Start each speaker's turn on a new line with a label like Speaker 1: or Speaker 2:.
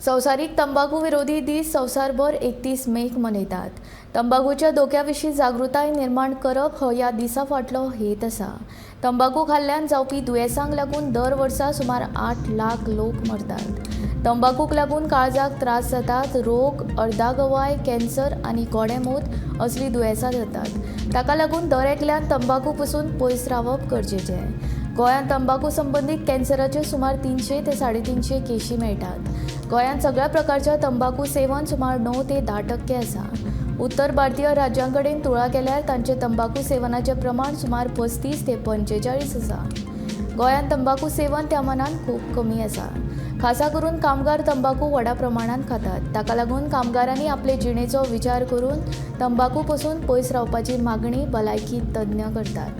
Speaker 1: संवसारीक तंबाखू विरोधी दीस संवसारभर 31 मेक मनयतात. तंबाखूच्या धोक्याविशीं जागृताय निर्माण करप हो ह्या दिसा फाटलो हेत आसा. तंबाखू खाल्ल्यान जावपी दुयेंसांक लागून दर वर्सा सुमार 8 लाख लोक मरतात. तंबाखूक लागून काळजाक त्रास जातात, रोग, अर्दागवाय, कॅन्सर आनी गोडेंमूत असली दुयेंसां जातात. ताका लागून दर एकल्यान तंबाखू पसून पयस रावप गरजेचें. गोंयांत तंबाखू संबंदीत कॅन्सराचे सुमार 300 ते 350 केशी मेळटात. गोंयांत सगळ्या प्रकारच्या तंबाखू सेवन सुमार 9 ते 10% आसा. उत्तर भारतीय राज्यांकडेन तुळा केल्यार तांचे तंबाखू सेवनाचें प्रमाण सुमार 35 ते 45 आसा. गोंयांत तंबाखू सेवन त्या मानान खूब कमी आसा. खासा करून कामगार तंबाखू व्हडा प्रमाणांत खातात. ताका लागून कामगारांनी आपले जिणेचो विचार करून तंबाखू पसून पयस रावपाची मागणी भलायकी तज्ञ करतात.